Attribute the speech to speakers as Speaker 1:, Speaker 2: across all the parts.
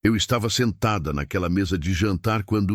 Speaker 1: Eu estava sentada naquela mesa de jantar quando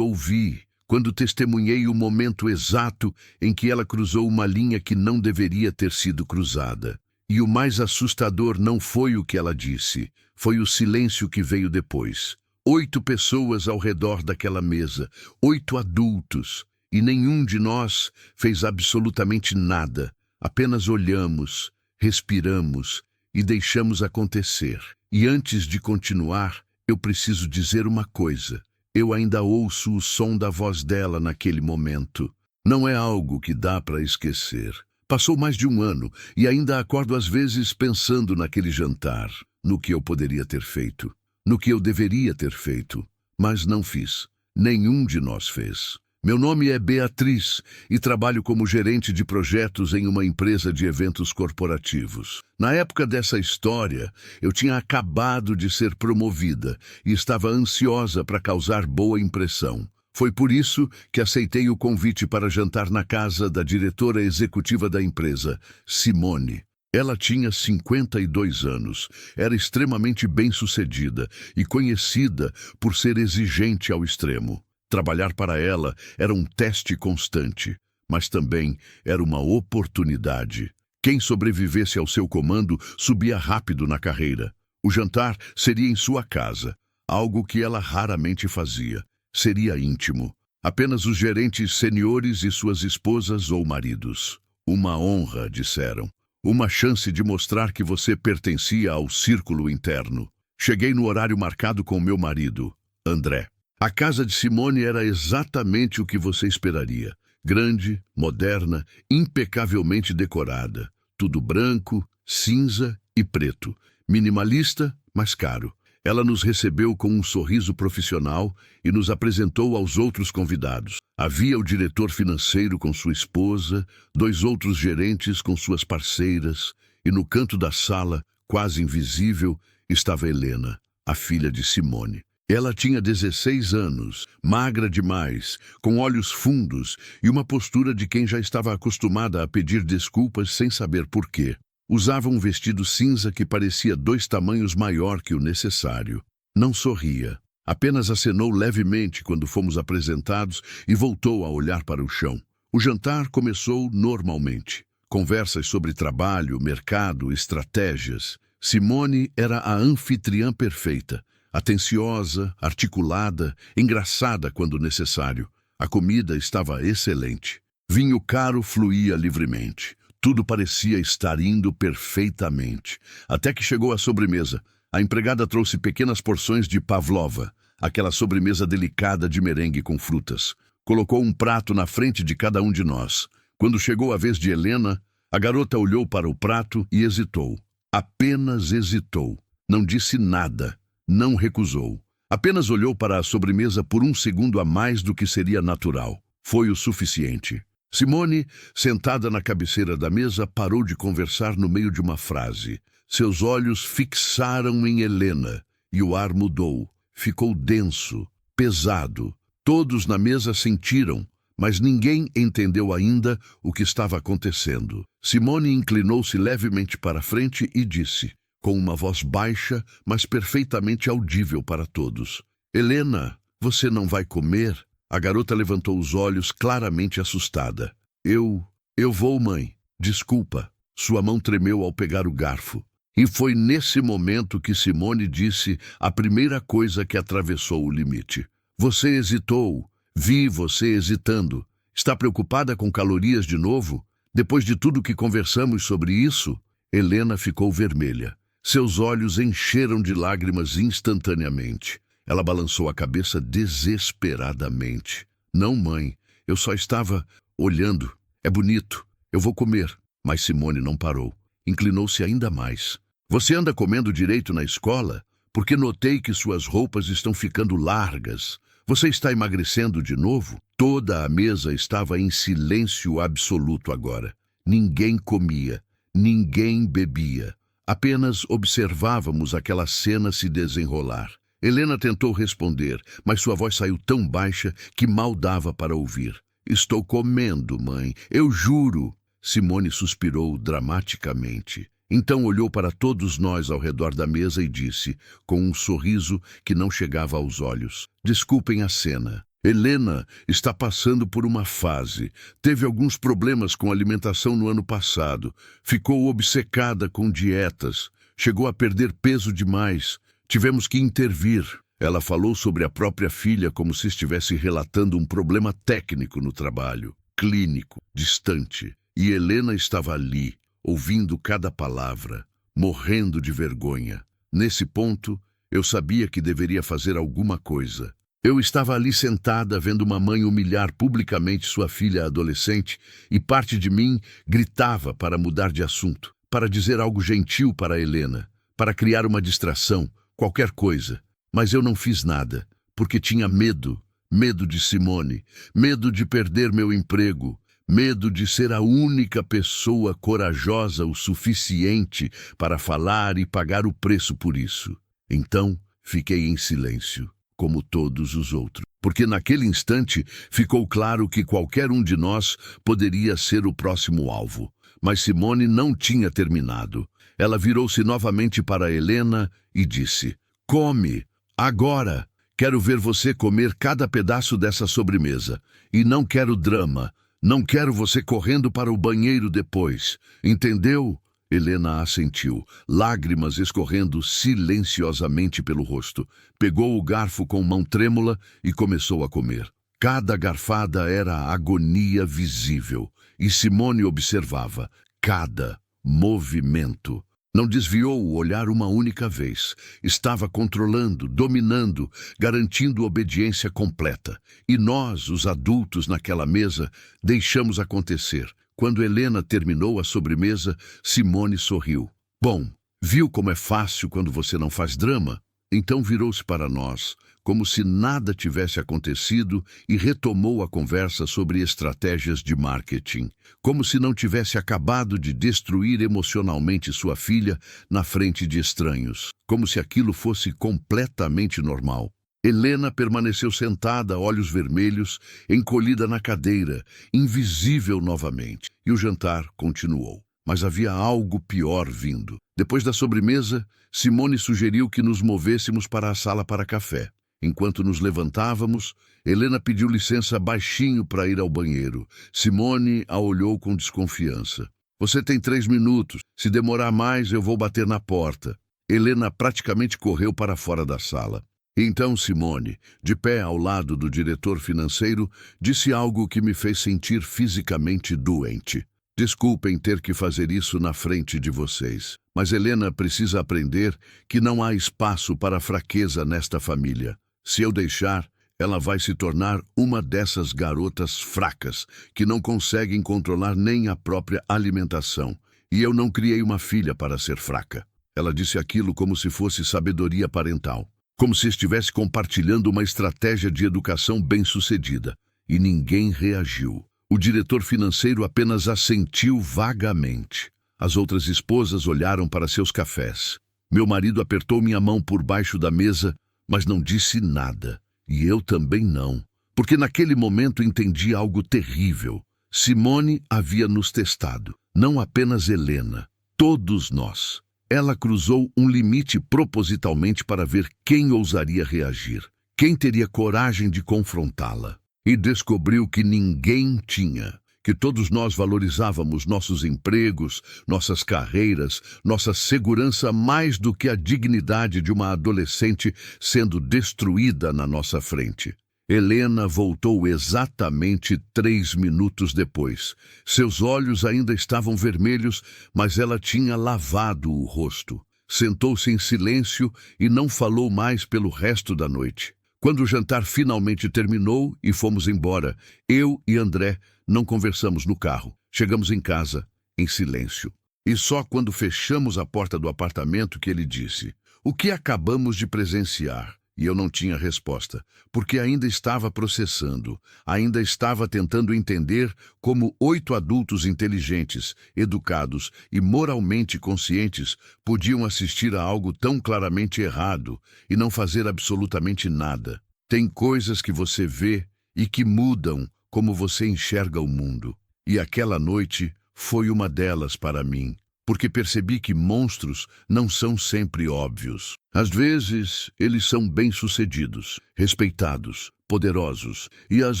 Speaker 1: ouvi, quando testemunhei o momento exato em que ela cruzou uma linha que não deveria ter sido cruzada. E o mais assustador não foi o que ela disse, foi o silêncio que veio depois. 8 pessoas ao redor daquela mesa, 8 adultos, e nenhum de nós fez absolutamente nada. Apenas olhamos, respiramos e deixamos acontecer. E antes de continuar, eu preciso dizer uma coisa. Eu ainda ouço o som da voz dela naquele momento. Não é algo que dá para esquecer. Passou mais de um ano e ainda acordo às vezes pensando naquele jantar, no que eu poderia ter feito, no que eu deveria ter feito, mas não fiz. Nenhum de nós fez. Meu nome é Beatriz e trabalho como gerente de projetos em uma empresa de eventos corporativos. Na época dessa história, eu tinha acabado de ser promovida e estava ansiosa para causar boa impressão. Foi por isso que aceitei o convite para jantar na casa da diretora executiva da empresa, Simone. Ela tinha 52 anos, era extremamente bem-sucedida e conhecida por ser exigente ao extremo. Trabalhar para ela era um teste constante, mas também era uma oportunidade. Quem sobrevivesse ao seu comando subia rápido na carreira. O jantar seria em sua casa, algo que ela raramente fazia. Seria íntimo. Apenas os gerentes seniores e suas esposas ou maridos. Uma honra, disseram. Uma chance de mostrar que você pertencia ao círculo interno. Cheguei no horário marcado com meu marido, André. A casa de Simone era exatamente o que você esperaria. Grande, moderna, impecavelmente decorada. Tudo branco, cinza e preto. Minimalista, mas caro. Ela nos recebeu com um sorriso profissional e nos apresentou aos outros convidados. Havia o diretor financeiro com sua esposa, 2 outros gerentes com suas parceiras, e no canto da sala, quase invisível, estava Helena, a filha de Simone. Ela tinha 16 anos, magra demais, com olhos fundos e uma postura de quem já estava acostumada a pedir desculpas sem saber por quê. Usava um vestido cinza que parecia 2 tamanhos maior que o necessário. Não sorria. Apenas acenou levemente quando fomos apresentados e voltou a olhar para o chão. O jantar começou normalmente. Conversas sobre trabalho, mercado, estratégias. Simone era a anfitriã perfeita. Atenciosa, articulada, engraçada quando necessário. A comida estava excelente. Vinho caro fluía livremente. Tudo parecia estar indo perfeitamente. Até que chegou a sobremesa. A empregada trouxe pequenas porções de pavlova, aquela sobremesa delicada de merengue com frutas. Colocou um prato na frente de cada um de nós. Quando chegou a vez de Helena, a garota olhou para o prato e hesitou. Apenas hesitou. Não disse nada. Não recusou. Apenas olhou para a sobremesa por um segundo a mais do que seria natural. Foi o suficiente. Simone, sentada na cabeceira da mesa, parou de conversar no meio de uma frase. Seus olhos fixaram em Helena e o ar mudou. Ficou denso, pesado. Todos na mesa sentiram, mas ninguém entendeu ainda o que estava acontecendo. Simone inclinou-se levemente para frente e disse, com uma voz baixa, mas perfeitamente audível para todos. Helena, você não vai comer? A garota levantou os olhos, claramente assustada. Eu vou, mãe. Desculpa. Sua mão tremeu ao pegar o garfo. E foi nesse momento que Simone disse a primeira coisa que atravessou o limite. Você hesitou. Vi você hesitando. Está preocupada com calorias de novo? Depois de tudo que conversamos sobre isso? Helena ficou vermelha. Seus olhos encheram de lágrimas instantaneamente. Ela balançou a cabeça desesperadamente. Não, mãe, eu só estava olhando. É bonito, eu vou comer. Mas Simone não parou. Inclinou-se ainda mais. Você anda comendo direito na escola? Porque notei que suas roupas estão ficando largas. Você está emagrecendo de novo? Toda a mesa estava em silêncio absoluto agora. Ninguém comia, ninguém bebia. Apenas observávamos aquela cena se desenrolar. Helena tentou responder, mas sua voz saiu tão baixa que mal dava para ouvir. Estou comendo, mãe, eu juro. Simone suspirou dramaticamente. Então olhou para todos nós ao redor da mesa e disse, com um sorriso que não chegava aos olhos: desculpem a cena. Helena está passando por uma fase. Teve alguns problemas com alimentação no ano passado. Ficou obcecada com dietas. Chegou a perder peso demais. Tivemos que intervir. Ela falou sobre a própria filha como se estivesse relatando um problema técnico no trabalho, clínico, distante. E Helena estava ali, ouvindo cada palavra, morrendo de vergonha. Nesse ponto, eu sabia que deveria fazer alguma coisa. Eu estava ali sentada vendo uma mãe humilhar publicamente sua filha adolescente e parte de mim gritava para mudar de assunto, para dizer algo gentil para Helena, para criar uma distração, qualquer coisa. Mas eu não fiz nada, porque tinha medo, medo de Simone, medo de perder meu emprego, medo de ser a única pessoa corajosa o suficiente para falar e pagar o preço por isso. Então, fiquei em silêncio, como todos os outros, porque naquele instante ficou claro que qualquer um de nós poderia ser o próximo alvo. Mas Simone não tinha terminado. Ela virou-se novamente para Helena e disse: come, agora! Quero ver você comer cada pedaço dessa sobremesa. E não quero drama. Não quero você correndo para o banheiro depois. Entendeu? Helena assentiu, lágrimas escorrendo silenciosamente pelo rosto. Pegou o garfo com mão trêmula e começou a comer. Cada garfada era agonia visível, e Simone observava cada movimento. Não desviou o olhar uma única vez. Estava controlando, dominando, garantindo obediência completa. E nós, os adultos naquela mesa, deixamos acontecer. Quando Helena terminou a sobremesa, Simone sorriu. Bom, viu como é fácil quando você não faz drama? Então virou-se para nós, como se nada tivesse acontecido, e retomou a conversa sobre estratégias de marketing, como se não tivesse acabado de destruir emocionalmente sua filha na frente de estranhos, como se aquilo fosse completamente normal. Helena permaneceu sentada, olhos vermelhos, encolhida na cadeira, invisível novamente. E o jantar continuou. Mas havia algo pior vindo. Depois da sobremesa, Simone sugeriu que nos movêssemos para a sala para café. Enquanto nos levantávamos, Helena pediu licença baixinho para ir ao banheiro. Simone a olhou com desconfiança. Você tem 3 minutos. Se demorar mais, eu vou bater na porta. Helena praticamente correu para fora da sala. Então Simone, de pé ao lado do diretor financeiro, disse algo que me fez sentir fisicamente doente. Desculpem ter que fazer isso na frente de vocês, mas Helena precisa aprender que não há espaço para fraqueza nesta família. Se eu deixar, ela vai se tornar uma dessas garotas fracas, que não conseguem controlar nem a própria alimentação. E eu não criei uma filha para ser fraca. Ela disse aquilo como se fosse sabedoria parental. Como se estivesse compartilhando uma estratégia de educação bem-sucedida. E ninguém reagiu. O diretor financeiro apenas assentiu vagamente. As outras esposas olharam para seus cafés. Meu marido apertou minha mão por baixo da mesa, mas não disse nada. E eu também não. Porque naquele momento entendi algo terrível. Simone havia nos testado. Não apenas Helena. Todos nós. Ela cruzou um limite propositalmente para ver quem ousaria reagir, quem teria coragem de confrontá-la. E descobriu que ninguém tinha, que todos nós valorizávamos nossos empregos, nossas carreiras, nossa segurança mais do que a dignidade de uma adolescente sendo destruída na nossa frente. Helena voltou exatamente 3 minutos depois. Seus olhos ainda estavam vermelhos, mas ela tinha lavado o rosto. Sentou-se em silêncio e não falou mais pelo resto da noite. Quando o jantar finalmente terminou e fomos embora, eu e André não conversamos no carro. Chegamos em casa, em silêncio. E só quando fechamos a porta do apartamento que ele disse: "O que acabamos de presenciar?" E eu não tinha resposta, porque ainda estava processando, ainda estava tentando entender como 8 adultos inteligentes, educados e moralmente conscientes podiam assistir a algo tão claramente errado e não fazer absolutamente nada. Tem coisas que você vê e que mudam como você enxerga o mundo. E aquela noite foi uma delas para mim, porque percebi que monstros não são sempre óbvios. Às vezes, eles são bem-sucedidos, respeitados, poderosos, e às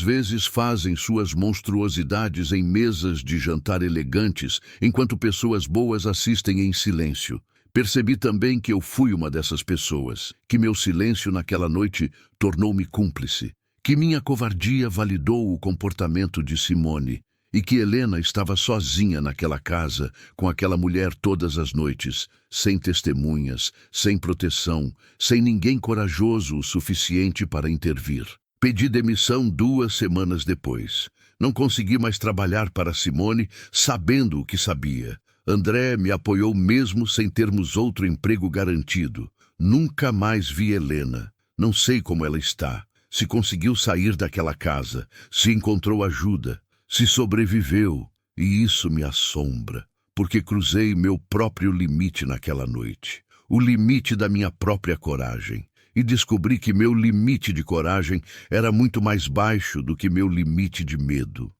Speaker 1: vezes fazem suas monstruosidades em mesas de jantar elegantes, enquanto pessoas boas assistem em silêncio. Percebi também que eu fui uma dessas pessoas, que meu silêncio naquela noite tornou-me cúmplice, que minha covardia validou o comportamento de Simone, e que Helena estava sozinha naquela casa, com aquela mulher todas as noites, sem testemunhas, sem proteção, sem ninguém corajoso o suficiente para intervir. Pedi demissão 2 semanas depois. Não consegui mais trabalhar para Simone, sabendo o que sabia. André me apoiou mesmo sem termos outro emprego garantido. Nunca mais vi Helena. Não sei como ela está. Se conseguiu sair daquela casa, se encontrou ajuda, se sobreviveu, e isso me assombra, porque cruzei meu próprio limite naquela noite, o limite da minha própria coragem, e descobri que meu limite de coragem era muito mais baixo do que meu limite de medo.